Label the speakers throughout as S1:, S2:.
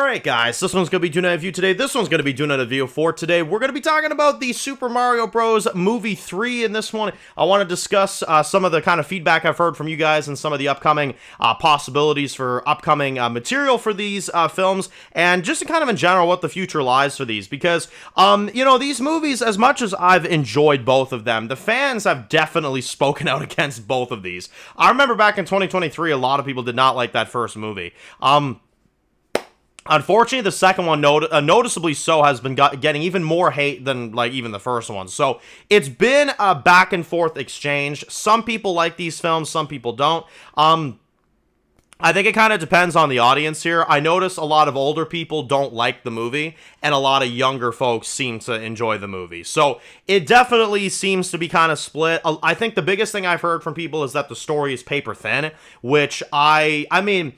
S1: Alright guys, this one's going to be doing a review today. This one's going to be doing a review for today. We're going to be talking about the Super Mario Bros. Movie 3. In this one, I want to discuss some of the kind of feedback I've heard from you guys and some of the upcoming possibilities for upcoming material for these films, and just kind of in general what the future lies for these. Because, you know, these movies, as much as I've enjoyed both of them, the fans have definitely spoken out against both of these. I remember back in 2023, a lot of people did not like that first movie. Unfortunately, the second one, noticeably so, has been getting even more hate than, like, even the first one. So, it's been a back-and-forth exchange. Some people like these films, some people don't. I think it kind of depends on the audience here. I notice a lot of older people don't like the movie, and a lot of younger folks seem to enjoy the movie. So, it definitely seems to be kind of split. I think the biggest thing I've heard from people is that the story is paper thin, which I mean...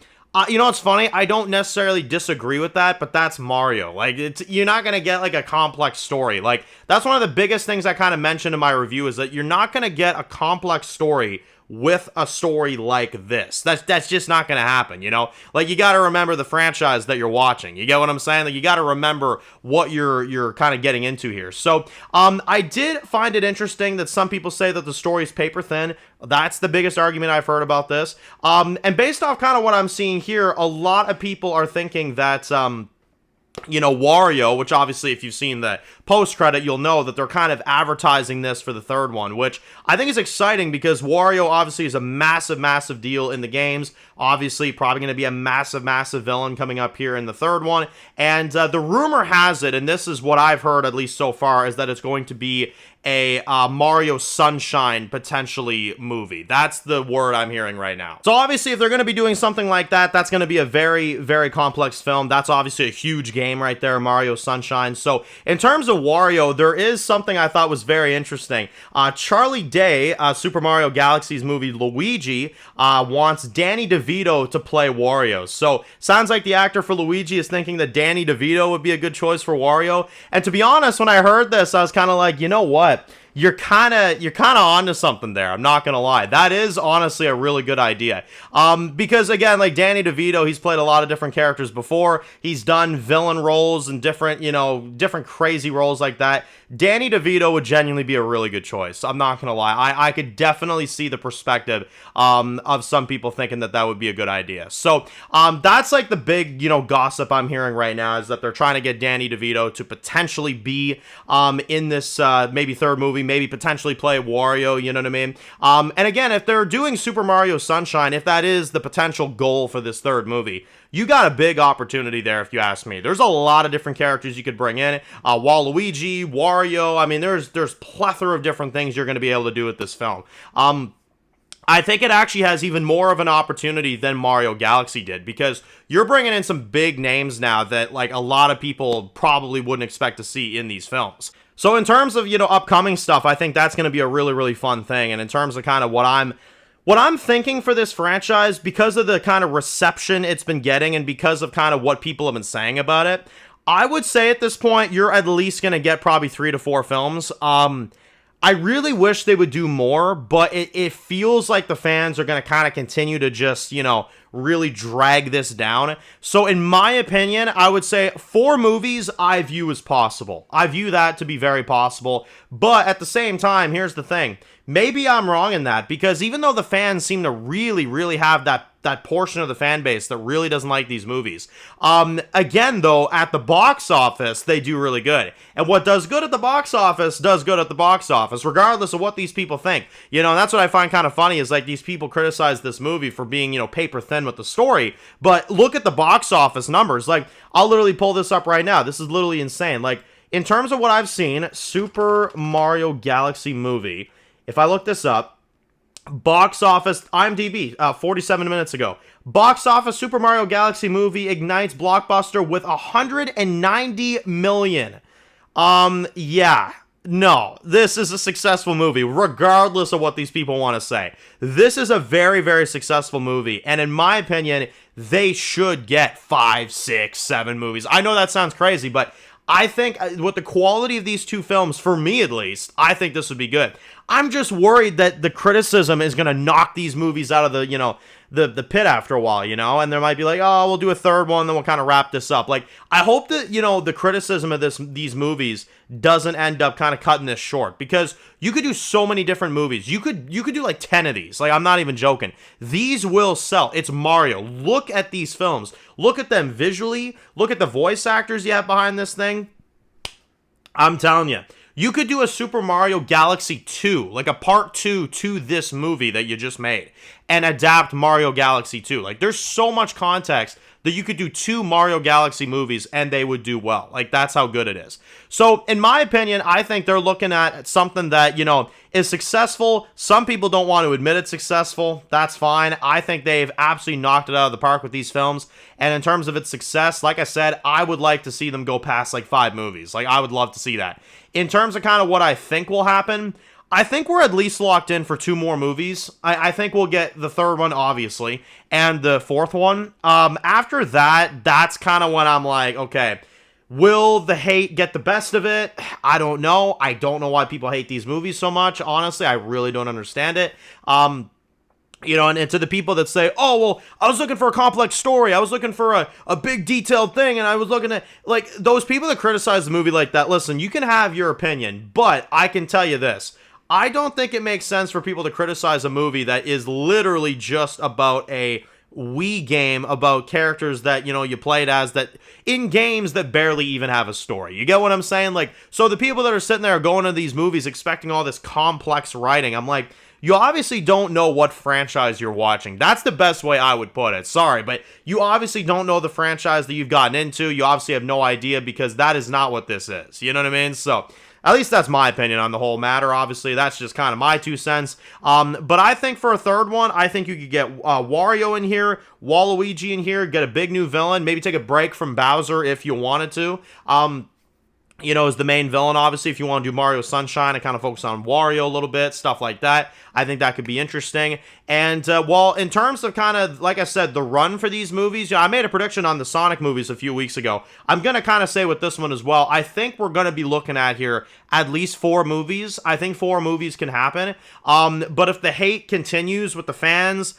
S1: you know what's funny? I don't necessarily disagree with that, but that's Mario. Like, you're not going to get, like, a complex story. Like, that's one of the biggest things I kind of mentioned in my review, is that you're not going to get a complex story with a story like this. That's just not going to happen, you know? Like, you got to remember the franchise that you're watching. You get what I'm saying? Like, you got to remember what you're kind of getting into here. So, I did find it interesting that some people say that the story is paper thin. That's the biggest argument I've heard about this. And based off kind of what I'm seeing here, a lot of people are thinking that, you know, Wario, which obviously if you've seen the post-credit, you'll know that they're kind of advertising this for the third one, which I think is exciting because Wario obviously is a massive, massive deal in the games. Obviously, probably going to be a massive, massive villain coming up here in the third one. And the rumor has it, and this is what I've heard at least so far, is that it's going to be a Mario Sunshine, potentially, movie. That's the word I'm hearing right now. So obviously, if they're going to be doing something like that, that's going to be a very, very complex film. That's obviously a huge game right there, Mario Sunshine. So in terms of Wario, there is something I thought was very interesting. Charlie Day, Super Mario Galaxy's movie Luigi, wants Danny DeVito to play Wario. So sounds like the actor for Luigi is thinking that Danny DeVito would be a good choice for Wario. And to be honest, when I heard this, I was kind of like, you know what? You're kind of onto something there. I'm not gonna lie. That is honestly a really good idea. Because again, like Danny DeVito, he's played a lot of different characters before. He's done villain roles and different, you know, different crazy roles like that. Danny DeVito would genuinely be a really good choice. I'm not gonna lie. I could definitely see the perspective of some people thinking that that would be a good idea. So that's like the big, you know, gossip I'm hearing right now, is that they're trying to get Danny DeVito to potentially be in this maybe third movie, maybe potentially play Wario, you know what I mean? And again, if they're doing Super Mario Sunshine, if that is the potential goal for this third movie, you got a big opportunity there, if you ask me. There's a lot of different characters you could bring in. Waluigi, Wario, I mean, there's plethora of different things you're going to be able to do with this film. I think it actually has even more of an opportunity than Mario Galaxy did, because you're bringing in some big names now that, like, a lot of people probably wouldn't expect to see in these films. So in terms of, you know, upcoming stuff, I think that's going to be a really, really fun thing. And in terms of kind of what I'm thinking for this franchise, because of the kind of reception it's been getting and because of kind of what people have been saying about it, I would say at this point, you're at least going to get probably 3 to 4 films. I really wish they would do more, but it feels like the fans are going to kind of continue to just, you know, really drag this down. So in my opinion, I would say 4 movies I view as possible. I view that to be very possible. But at the same time, here's the thing. Maybe I'm wrong in that, because even though the fans seem to really, really have that portion of the fan base that really doesn't like these movies. Again, though, at the box office, they do really good. And what does good at the box office does good at the box office, regardless of what these people think. You know, and that's what I find kind of funny, is like these people criticize this movie for being, you know, paper thin with the story. But look at the box office numbers. Like, I'll literally pull this up right now. This is literally insane. Like, in terms of what I've seen, Super Mario Galaxy movie, if I look this up, box office, IMDb, 47 minutes ago. Box office, Super Mario Galaxy movie ignites blockbuster with 190 million. Yeah. No, this is a successful movie, regardless of what these people want to say. This is a very, very successful movie, and in my opinion, they should get 5, 6, 7 movies. I know that sounds crazy, but I think with the quality of these two films, for me at least, I think this would be good. I'm just worried that the criticism is going to knock these movies out of the, the pit after a while, and there might be like, oh, we'll do a third one, then we'll kind of wrap this up. Like, I hope that, the criticism of these movies doesn't end up kind of cutting this short, because you could do so many different movies. You could do like 10 of these. Like, I'm not even joking. These will sell. It's Mario. Look at these films. Look at them visually. Look at the voice actors you have behind this thing. I'm telling you. You could do a Super Mario Galaxy 2, like a part 2 to this movie that you just made, and adapt Mario Galaxy 2. Like, there's so much context that you could do 2 Mario Galaxy movies and they would do well. Like, that's how good it is. So, in my opinion, I think they're looking at something that, is successful. Some people don't want to admit it's successful. That's fine. I think they've absolutely knocked it out of the park with these films. And in terms of its success, like I said, I would like to see them go past like 5 movies. Like, I would love to see that. In terms of kind of what I think will happen, I think we're at least locked in for 2 more movies. I think we'll get the third one, obviously, and the fourth one. After that, that's kind of when I'm like, okay, will the hate get the best of it? I don't know. I don't know why people hate these movies so much. Honestly, I really don't understand it. And to the people that say, oh, well, I was looking for a complex story. I was looking for a big detailed thing. And I was looking at, like, those people that criticize the movie like that, listen, you can have your opinion, but I can tell you this. I don't think it makes sense for people to criticize a movie that is literally just about a Wii game about characters that, you played as, that in games that barely even have a story. You get what I'm saying? Like, so the people that are sitting there going to these movies expecting all this complex writing, I'm like, you obviously don't know what franchise you're watching. That's the best way I would put it. Sorry, but you obviously don't know the franchise that you've gotten into. You obviously have no idea, because that is not what this is. You know what I mean? So, at least that's my opinion on the whole matter. Obviously, that's just kind of my 2 cents. But I think for a third one, I think you could get Wario in here, Waluigi in here, get a big new villain, maybe take a break from Bowser if you wanted to. As the main villain, obviously, if you want to do Mario Sunshine and kind of focus on Wario a little bit, stuff like that. I think that could be interesting. And, in terms of kind of, like I said, the run for these movies, I made a prediction on the Sonic movies a few weeks ago. I'm going to kind of say with this one as well. I think we're going to be looking at here at least 4 movies. I think 4 movies can happen. But if the hate continues with the fans,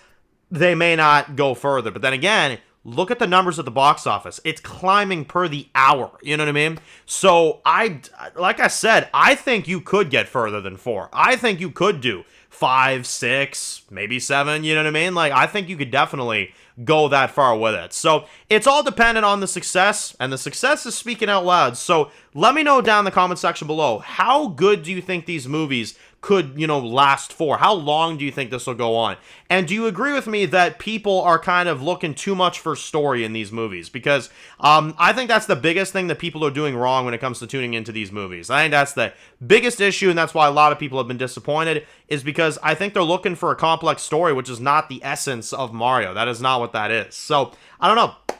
S1: they may not go further. But then again, look at the numbers at the box office. It's climbing per the hour. You know what I mean? So, like I said, I think you could get further than 4. I think you could do 5, 6, maybe 7. You know what I mean? Like, I think you could definitely go that far with it. So, it's all dependent on the success, and the success is speaking out loud. So, let me know down in the comment section below, how good do you think these movies could, last for? How long do you think this will go on? And do you agree with me that people are kind of looking too much for story in these movies? Because I think that's the biggest thing that people are doing wrong when it comes to tuning into these movies. I think that's the biggest issue, and that's why a lot of people have been disappointed, is because I think they're looking for a complex story, which is not the essence of Mario. That is not what that is. So, I don't know.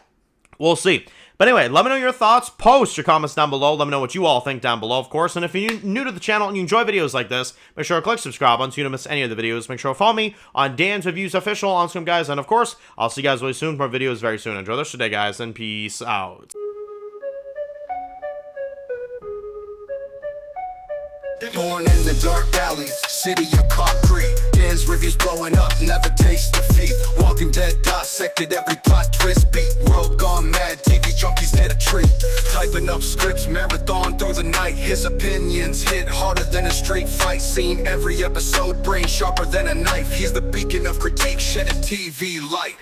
S1: We'll see. But anyway, let me know your thoughts. Post your comments down below. Let me know what you all think down below, of course. And if you're new to the channel and you enjoy videos like this, make sure to click subscribe on so you don't miss any of the videos. Make sure to follow me on Dan's Reviews Official on Instagram, guys. And of course, I'll see you guys really soon. More videos very soon. Enjoy the rest of the day, guys, and peace out.
S2: Born in the dark alleys, city of concrete. Dan's reviews blowing up, never taste defeat. Walking Dead dissected every plot twist beat. World gone mad, TV junkies hit a treat. Typing up scripts, marathon through the night. His opinions hit harder than a straight fight scene. Every episode, brain sharper than a knife. He's the beacon of critique, shedding TV light.